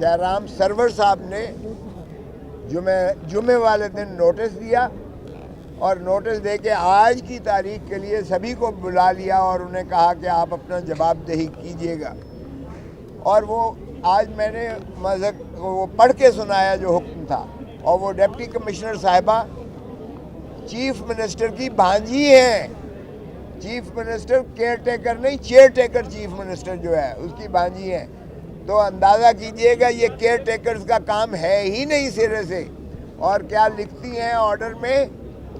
شہرام سرور صاحب نے جمعے والے دن نوٹس دیا اور نوٹس دے کے آج کی تاریخ کے لیے سبھی کو بلا لیا اور انہیں کہا کہ آپ اپنا جواب دہی کیجئے گا. اور وہ آج میں نے وہ پڑھ کے سنایا جو حکم تھا، اور وہ ڈپٹی کمشنر صاحبہ چیف منسٹر کی بھانجی ہیں. چیف منسٹر کیئر ٹیکر نہیں، چیئر ٹیکر چیف منسٹر جو ہے اس کی بھانجی ہیں. تو اندازہ کیجئے گا یہ کیئر ٹیکرز کا کام ہے ہی نہیں سرے سے. اور کیا لکھتی ہیں آرڈر میں،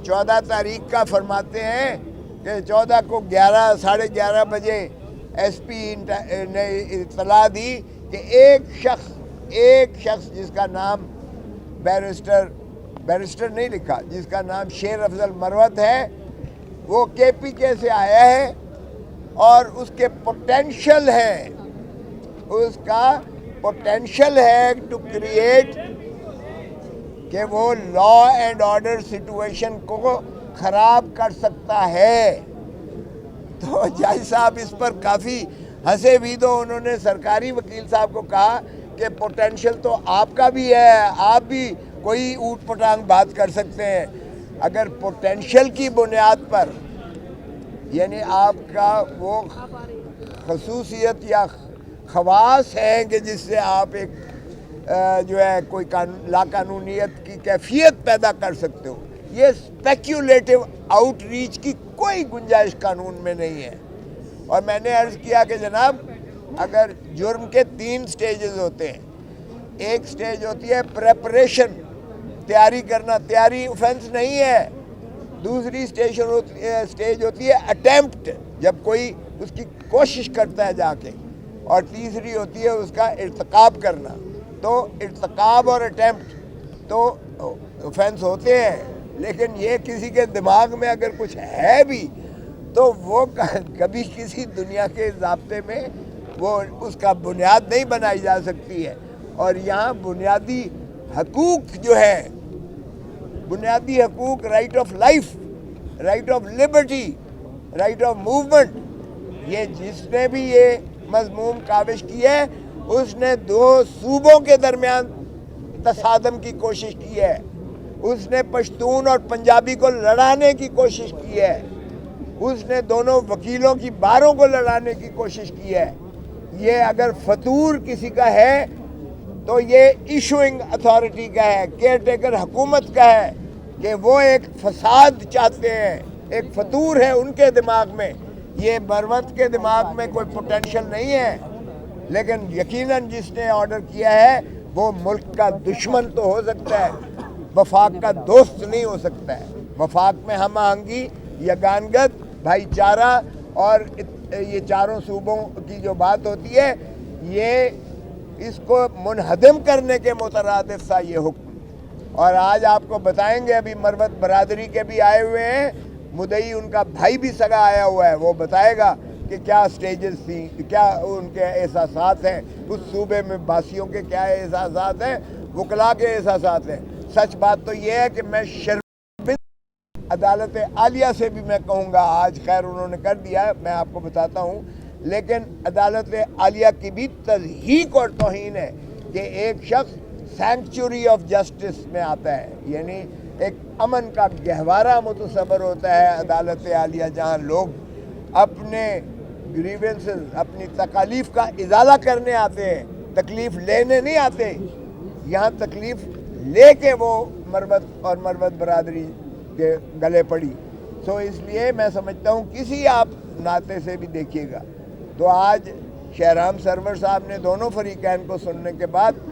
14 تاریخ کا فرماتے ہیں کہ 14 کو 11:30 بجے ایس پی نے اطلاع دی کہ ایک شخص جس کا نام بیرسٹر نہیں لکھا، جس کا نام شیر افضل مروت ہے، وہ کے پی کے سے آیا ہے اور اس کے پوٹینشل ہے، اس کا پوٹینشل ہے ٹو کریٹ کہ وہ لا اینڈ آرڈر سچویشن کو خراب کر سکتا ہے. تو جج صاحب اس پر کافی ہنسے بھی. تو انہوں نے سرکاری وکیل صاحب کو کہا کہ پوٹینشل تو آپ کا بھی ہے، آپ بھی کوئی اوٹ پٹانگ بات کر سکتے ہیں. اگر پوٹینشل کی بنیاد پر، یعنی آپ کا وہ خصوصیت یا خواص ہیں کہ جس سے آپ ایک جو ہے کوئی لا قانونیت کی کیفیت پیدا کر سکتے ہو، یہ اسپیکیولیٹو آؤٹ ریچ کی کوئی گنجائش قانون میں نہیں ہے. اور میں نے عرض کیا کہ جناب اگر جرم کے 3 سٹیجز ہوتے ہیں، ایک سٹیج ہوتی ہے پریپریشن، تیاری کرنا، تیاری اوفینس نہیں ہے. دوسری سٹیج ہوتی ہے اٹیمپٹ، جب کوئی اس کی کوشش کرتا ہے جا کے، اور تیسری ہوتی ہے اس کا ارتکاب کرنا. تو ارتکاب اور اٹیمپٹ تو اوفینس ہوتے ہیں، لیکن یہ کسی کے دماغ میں اگر کچھ ہے بھی تو وہ کبھی کسی دنیا کے ضابطے میں وہ اس کا بنیاد نہیں بنائی جا سکتی ہے. اور یہاں بنیادی حقوق جو ہے، بنیادی حقوق، right of life, right of Liberty, right of movement, یہ جس نے بھی یہ مضموم کاوش کی ہے اس نے 2 صوبوں کے درمیان تصادم کی کوشش کی ہے. اس نے پشتون اور پنجابی کو لڑانے کی کوشش کی ہے. اس نے دونوں وکیلوں کی باروں کو لڑانے کی کوشش کی ہے. یہ اگر فطور کسی کا ہے تو یہ ایشوئنگ اتھارٹی کا ہے، کیئر ٹیکر حکومت کا ہے، کہ وہ ایک فساد چاہتے ہیں. ایک فطور ہے ان کے دماغ میں. یہ مروت کے دماغ میں کوئی پوٹینشل نہیں ہے، لیکن یقیناً جس نے آرڈر کیا ہے وہ ملک کا دشمن تو ہو سکتا ہے، وفاق کا دوست نہیں ہو سکتا ہے. وفاق میں ہم آہنگی، یگانگت، بھائی چارہ اور یہ چاروں صوبوں کی جو بات ہوتی ہے، یہ اس کو منہدم کرنے کے مترادف تھا یہ حکم. اور آج آپ کو بتائیں گے، ابھی مروت برادری کے بھی آئے ہوئے ہیں، مدعی ان کا بھائی بھی سگا آیا ہوا ہے، وہ بتائے گا کہ کیا سٹیجز تھیں، کیا ان کے احساسات ہیں، اس صوبے میں باسیوں کے کیا احساسات ہیں، وکلاء کے احساسات ہیں. سچ بات تو یہ ہے کہ میں شرمندہ عدالت عالیہ سے بھی میں کہوں گا، آج خیر انہوں نے کر دیا ہے، میں آپ کو بتاتا ہوں، لیکن عدالت عالیہ کی بھی تضحیق اور توہین ہے کہ ایک شخص سینکچوری آف جسٹس میں آتا ہے، یعنی ایک امن کا گہوارہ متصور ہوتا ہے عدالت عالیہ، جہاں لوگ اپنے گریونسز، اپنی تکالیف کا ازالہ کرنے آتے ہیں، تکلیف لینے نہیں آتے. یہاں تکلیف لے کے وہ مروت برادری کے گلے پڑی. سو اس لیے میں سمجھتا ہوں کسی آپ ناطے سے بھی دیکھیے گا تو آج شہرام سرور صاحب نے دونوں فریقین کو سننے کے بعد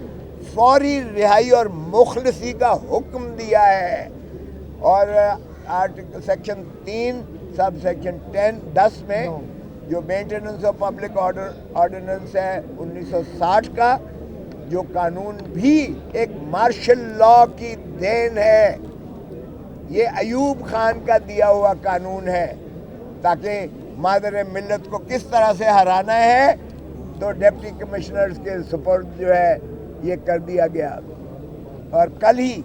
فوری رہائی اور مخلصی کا حکم دیا ہے. اور آرٹیکل سیکشن 3 سب سیکشن 10 میں جو مینٹیننس آف پبلک آرڈیننس ہے 1960 کا، جو قانون بھی ایک مارشل لا کی دین ہے، یہ ایوب خان کا دیا ہوا قانون ہے، تاکہ مادر ملت کو کس طرح سے ہرانا ہے تو ڈپٹی کمشنرز کے سپرد جو ہے یہ کر دیا گیا. اور کل ہی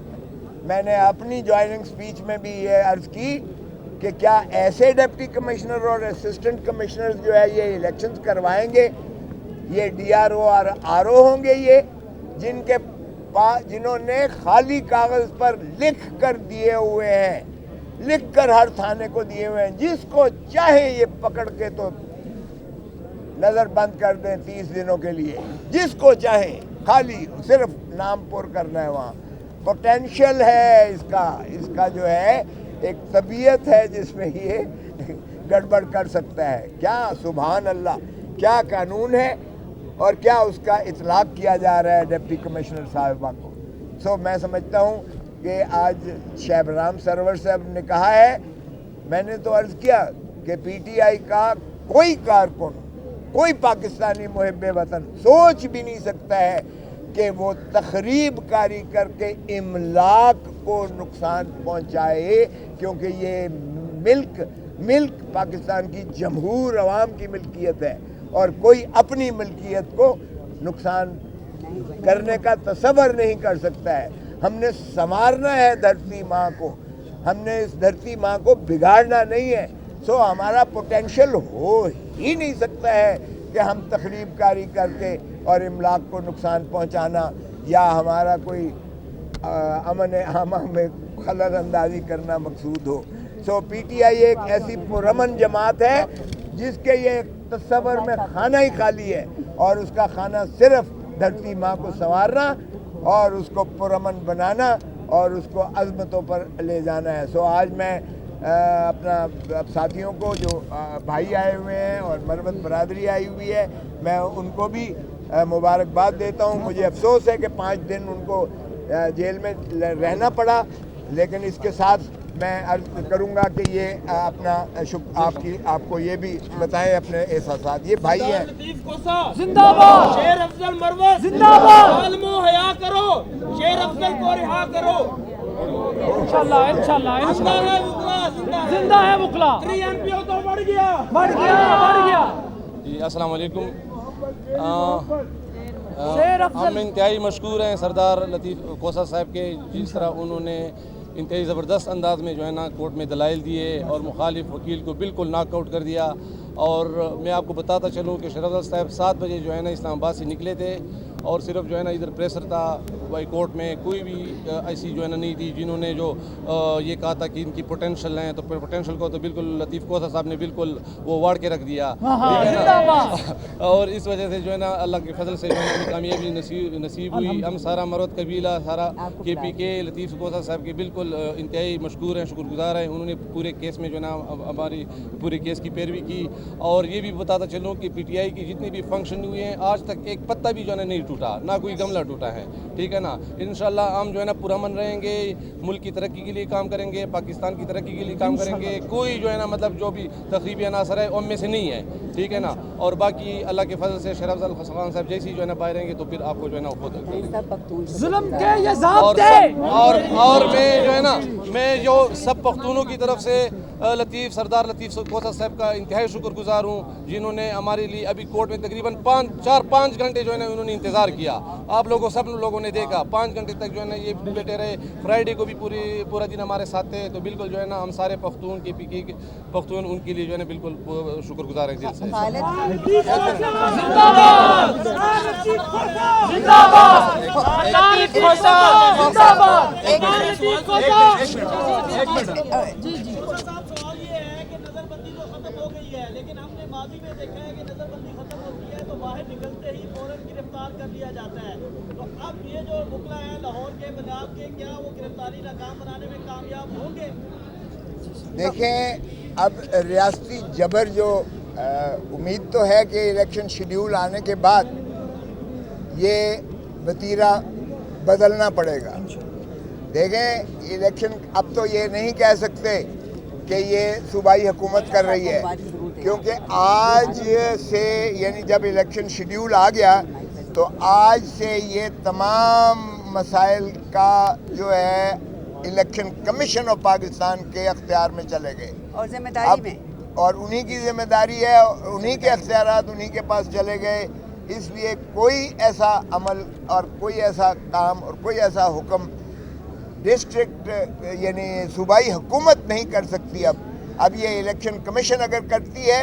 میں نے اپنی جوائننگ سپیچ میں بھی یہ عرض کی کہ کیا ایسے ڈپٹی کمشنر اور اسسٹنٹ کمشنرز جو ہے یہ الیکشنز کروائیں گے، یہ ڈی آر او اور آر او ہوں گے، یہ جنہوں نے خالی کاغذ پر لکھ کر دیے ہوئے ہیں، لکھ کر ہر تھانے کو دیے ہوئے ہیں، جس کو چاہے یہ پکڑ کے تو نظر بند کر دیں 30 دنوں کے لیے، جس کو چاہے، خالی صرف نام پر کرنا ہے۔ وہاں پوٹینشل ہے اس کا جو ہے ایک طبیعت ہے جس میں یہ گڑبڑ کر سکتا ہے۔ کیا سبحان اللہ، کیا قانون ہے اور کیا اس کا اطلاق کیا جا رہا ہے ڈپٹی کمشنر صاحبہ کو۔ سو میں سمجھتا ہوں کہ آج شہبرام سرور صاحب نے کہا ہے، میں نے تو عرض کیا کہ پی ٹی آئی کا کوئی کارکن، کوئی پاکستانی محب وطن سوچ بھی نہیں سکتا ہے کہ وہ تخریب کاری کر کے املاک کو نقصان پہنچائے، کیونکہ یہ ملک پاکستان کی جمہور عوام کی ملکیت ہے، اور کوئی اپنی ملکیت کو نقصان کرنے کا تصور نہیں کر سکتا ہے۔ ہم نے سنوارنا ہے دھرتی ماں کو، ہم نے اس دھرتی ماں کو بگاڑنا نہیں ہے۔ سو ہمارا پوٹینشل ہو ہی نہیں سکتا ہے کہ ہم تخریب کاری کر کے اور املاک کو نقصان پہنچانا یا ہمارا کوئی امن عامہ میں خلل اندازی کرنا مقصود ہو۔ سو پی ٹی آئی ایک ایسی پرامن جماعت ہے جس کے یہ تصور میں خانہ ہی خالی ہے، اور اس کا خانہ صرف دھرتی ماں کو سنوارنا اور اس کو پرامن بنانا اور اس کو عظمتوں پر لے جانا ہے۔ سو آج میں اپنا ساتھیوں کو جو بھائی آئے ہوئے ہیں اور مروت برادری آئی ہوئی ہے، میں ان کو بھی مبارکباد دیتا ہوں۔ مجھے افسوس ہے کہ 5 دن ان کو جیل میں رہنا پڑا، لیکن اس کے ساتھ میں عرض کروں گا کہ یہ اپنا آپ کو یہ بھی بتائیں اپنے احساسات۔ یہ بھائی ہیں۔ زندہ باد شیر افضل مروت، زندہ باد عالمو حیا کرو، شیر افضل کو رہا کرو انشاءاللہ زندہ ہے وکلا۔ 3 MP تو بڑھ گیا۔ جی السلام علیکم۔ ہم انتہائی مشکور ہیں سردار لطیف کوسہ صاحب کے، جس طرح انہوں نے انتہائی زبردست انداز میں جو ہے نا کورٹ میں دلائل دیے اور مخالف وکیل کو بالکل ناک آؤٹ کر دیا۔ اور میں آپ کو بتاتا چلوں کہ شیر افضل صاحب 7 بجے جو ہے نا اسلام آباد سے نکلے تھے، اور صرف جو ہے نا ادھر پریسر تھا وائی کورٹ میں، کوئی بھی ایسی جو ہے نا نہیں تھی جنہوں نے جو یہ کہا تھا کہ ان کی پوٹینشل ہیں، تو پوٹینشل کو تو بالکل لطیف کوسہ صاحب نے بالکل وہ واڑ کے رکھ دیا، اور اس وجہ سے جو ہے نا اللہ کے فضل سے جو ہے نا کامیابی نصیب ہوئی۔ ہم سارا مروت قبیلہ، سارا کے پی کے لطیف کوسہ صاحب کے بالکل انتہائی مشکور ہیں، شکر گزار ہیں۔ انہوں نے پورے کیس میں جو ہے نا ہماری پورے کیس کی پیروی کی، اور یہ بھی بتاتا چلوں کہ پی ٹی آئی کی جتنے بھی فنکشن ہوئے ہیں آج تک ایک پتہ بھی جو ہے نا نہیں ٹوٹا، نہ کوئی گملہ ٹوٹا ہے، ٹھیک ہے نا۔ انشاءاللہ ہم جو ہے نا پرامن رہیں گے، ملک کی ترقی کے لیے کام کریں گے، پاکستان کی ترقی کے لیے کام کریں گے۔ کوئی جو ہے نا مطلب جو بھی تخریبی عناصر ہے ان میں سے نہیں ہے، ٹھیک ہے نا۔ اور باقی اللہ کے فضل سے شیر افضل خان صاحب جیسی جو ہے نا باہر رہیں گے تو پھر آپ کو جو ہے نا خود ظلم کے یہ ضابطے اور میں جو ہے نا میں جو سب پختونوں کی طرف سے سردار لطیف کوسہ صاحب کا انتہائی شکر گزار ہوں، جنہوں نے ہمارے لیے ابھی کورٹ میں تقریباً 4-5 گھنٹے جو ہے نا انہوں نے انتظار کیا۔ آپ سب لوگوں نے دیکھا 5 گھنٹے تک جو ہے نا یہ بیٹھے رہے۔ فرائیڈے کو بھی پورا دن ہمارے ساتھ تھے، تو بالکل جو ہے نا ہم سارے پختون کے پی کے پختون ان کے لیے جو ہے نا بالکل شکر گزار ہیں دل سے۔ لیکن ہم نے ماضی میں دیکھا ہے کہ نظر بندی ختم ہوتی ہے تو باہر نکلتے ہی فوراً گرفتار کر لیا جاتا ہے، تو اب یہ جو وکلا ہیں لاہور کے پنجاب کے، کیا وہ گرفتاری ناکام بنانے میں کامیاب ہوں گے؟ دیکھیں، اب ریاستی جبر جو امید تو ہے کہ الیکشن شیڈیول آنے کے بعد یہ وتیرہ بدلنا پڑے گا۔ دیکھیں الیکشن اب تو یہ نہیں کہہ سکتے کہ یہ صوبائی حکومت کر رہی ہے، کیونکہ آج سے یعنی جب الیکشن شیڈیول آ گیا تو آج سے یہ تمام مسائل کا جو ہے الیکشن کمیشن آف پاکستان کے اختیار میں چلے گئے، اور ذمہ داری میں، اور انہی کی ذمہ داری ہے، انہی کے اختیارات انہی کے پاس چلے گئے۔ اس لیے کوئی ایسا عمل اور کوئی ایسا کام اور کوئی ایسا حکم ڈسٹرکٹ یعنی صوبائی حکومت نہیں کر سکتی۔ اب یہ الیکشن کمیشن اگر کرتی ہے،